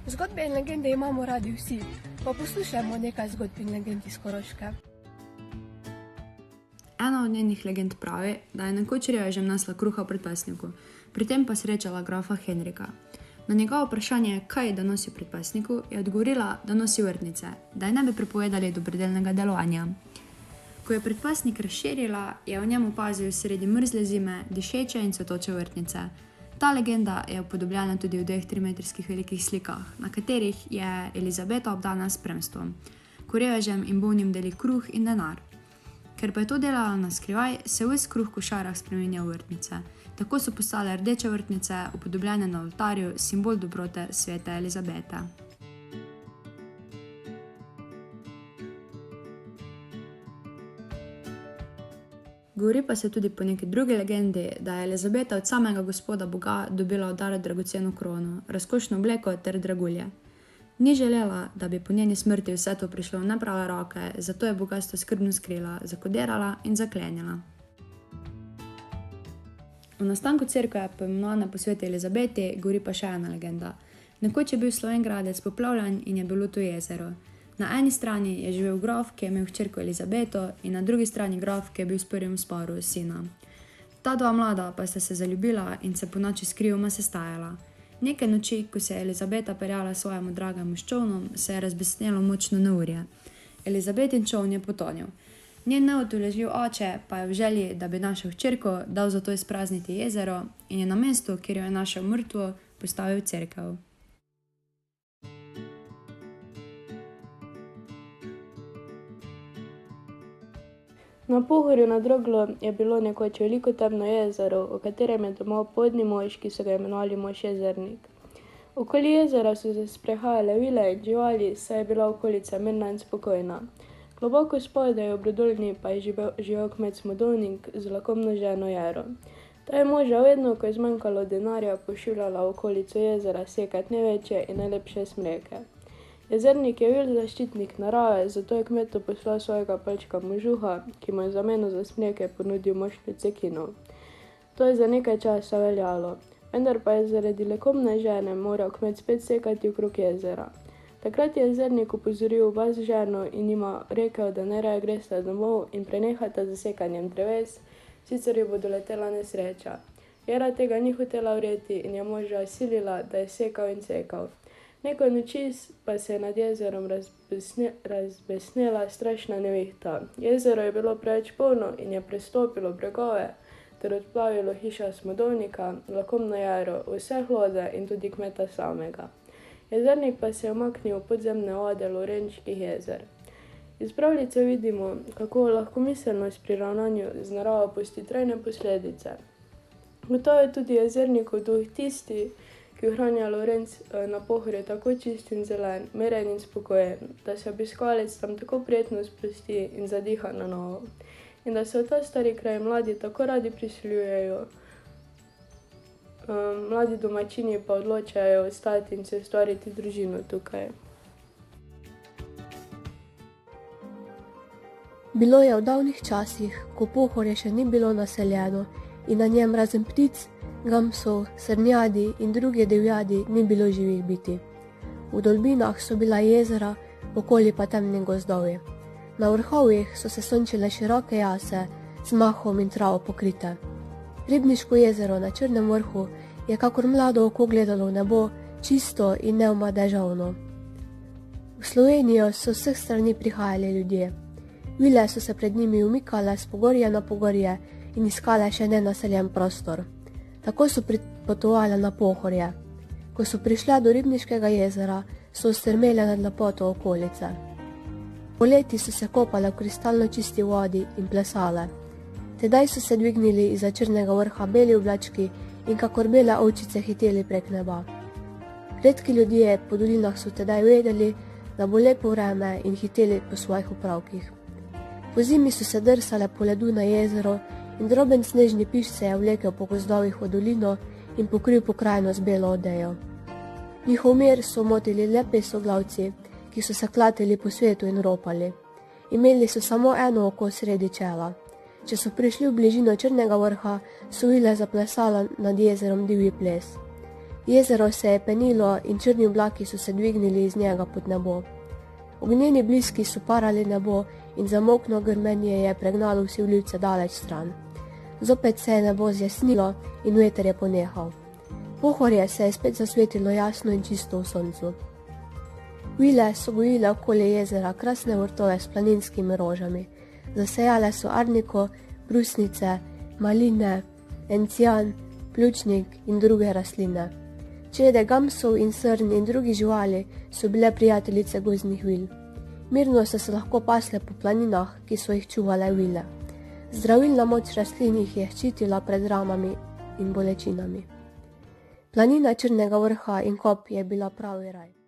Zgodbe in legende imamo radi vsi, pa poslušajmo nekaj zgodb in legend iz Koroške. Ena od njenih legend pravi, da je nekoč revežem nesla kruha v predpasniku, pri tem pa srečala grofa Henrika. Na njegovo vprašanje, kaj da nosi v predpasniku, je odgovorila, da nosi vrtnice, da je ne bi prepovedali dobrodelnega delovanja. Ko je predpasnik razširila, je v njem opazil sredi mrzle zime dišeče in cvetoče vrtnice. Ta legenda je upodobljena tudi v 2 3-metrskih velikih slikah, na katerih je Elizabeta obdana s spremstvom, ko revežem in bolnim deli kruh in denar. Ker pa je to delala na skrivaj, se ves kruh v košarah spreminja v vrtnice. Tako so postale rdeče vrtnice, upodobljene na oltarju, simbol dobrote svete Elizabete. Govori pa se tudi po neki drugi legendi, da je Elizabeta od samega Gospoda Boga dobila v dar dragoceno krono, razkošno obleko ter dragulje. Ni želela, da bi po njeni smrti vse to prišlo v neprave roke, zato je bogastvo skrbno skrila, zakodirala in zaklenila. O nastanku cerkve, poimenovane po sveti Elizabeti, govori pa še ena legenda. Nekoč je bil Slovenj Gradec poplavljen in je bilo tu jezero. Na eni strani je živel grof, ki je imel hčerko Elizabeto, in na drugi strani grof, ki je bil v prvem sporu sina. Ta dva mlada pa sta se zaljubila in se ponoči skrivoma sestajala. Neke noči, ko se je Elizabeta peljala svojemu dragemu s čolnom, se je razbesnelo močno neurje. Elizabetin čoln je potonil. Njen neutolažljiv oče pa je v želji, da bi našel hčerko, dal zato izprazniti jezero in je na mestu, kjer jo je našel mrtvo, postavil cerkev. Na Pohorju nad Roglo je bilo nekoč veliko temno jezero, v katerem je domal podni mož, ki so ga imenovali mož Jezernik. Okoli jezera so se sprehajale vile in živali, saj je bila okolica mirna in spokojna. Globoko spodaj v Brodolni pa je živel kmet Smodovnik z lakomno ženo Jero. Ta je moža vedno, ko je zmanjkalo denarja, pošiljala v okolico jezera sekat največje in najlepše smreke. Jezernik je bil zaščitnik narave, zato je kmetu poslal svojega palčka Možuha, ki mu je v zameno za smreke ponudil mošnjo cekinov. To je za nekaj časa veljalo, vendar pa je zaradi lakomne žene moral kmet spet sekati okrog jezera. Takrat je Jezernik opozoril oba z ženo in jima rekel, da najraje gresta domov in prenehata z sekanjem dreves, sicer jo bo doletela nesreča. Jera tega ni hotela verjeti in je moža silila, da je sekal in sekal. Nekaj noči pa se je nad jezerom razbesnela strašna nevihta. Jezero je bilo preveč polno in je prestopilo bregove ter odplavilo hišo Smodovnika, lakomno Jero, vse hlode in tudi kmeta samega. Jezernik pa se je umaknil v podzemne vode Lovrenčkih jezer. Iz pravljice vidimo, kako lahkomiselnost pri ravnanju z naravo pusti trajne posledice. Gotovo je tudi Jezernikov duh tisti, ki ohranja Lovrenc na Pohorju tako čist in zelen, miren in spokojen, da se obiskovalec tam tako prijetno sprosti in zadiha na novo. In da se v ta stari kraj mladi tako radi priseljujejo, mladi domačini pa odločajo ostati in se ustvariti družino tukaj. Bilo je v davnih časih, ko Pohorje še ni bilo naseljeno in na njem razen ptic, gamsov, srnjadi in druge divjadi ni bilo živih biti. V dolbinah so bila jezera, okoli pa temni gozdovi. Na vrhovih so se sončile široke jase z mahom in travo pokrite. Ribniško jezero na Črnem vrhu je kakor mlado oko gledalo v nebo, čisto in neomadežavno. V Slovenijo so vseh strani prihajali ljudje. Vile so se pred njimi umikale z pogorja na pogorje in iskale še nenaseljen prostor. Tako so pripotovali na Pohorje. Ko so prišle do Ribniškega jezera, so strmele nad lepoto okolice. Poleti so se kopale v kristalno čisti vodi in plesale. Tedaj so se dvignili izza Črnega vrha beli oblački in kakor bele ovčice hiteli prek neba. Redki ljudje po dolinah so tedaj vedeli, da bo lepo vreme in hiteli po svojih opravkih. Po zimi so se drsale po ledu na jezero in droben snežni piš se je vlekel po gozdovih v dolino in pokril pokrajino z belo odejo. Njihov mir so motili le pesoglavci, ki so se klatili po svetu in ropali. Imeli so samo eno oko sredi čela. Če so prišli v bližino Črnega vrha, so vile zaplesala nad jezerom divji ples. Jezero se je penilo in črni oblaki so se dvignili iz njega pod nebo. Ognjeni bliski so parali nebo in zamolkno grmenje je pregnalo vsi vljivce daleč stran. Zopet se je nebo zjasnilo in veter je ponehal. Pohorje se je spet zasvetilo jasno in čisto v soncu. Vile so gojile okoli jezera krasne vrtove s planinskimi rožami. Zasejale so arniko, brusnice, maline, encijan, pljučnik in druge rastline. Črede gamsov in srn in drugih živali so bile prijateljice gozdnih vil. Mirno so se lahko pasle po planinah, ki so jih čuvale vile. Zdravilna moč rastlin jih je ščitila pred ramami in bolečinami. Planina Črnega vrha in Kop je bila pravi raj.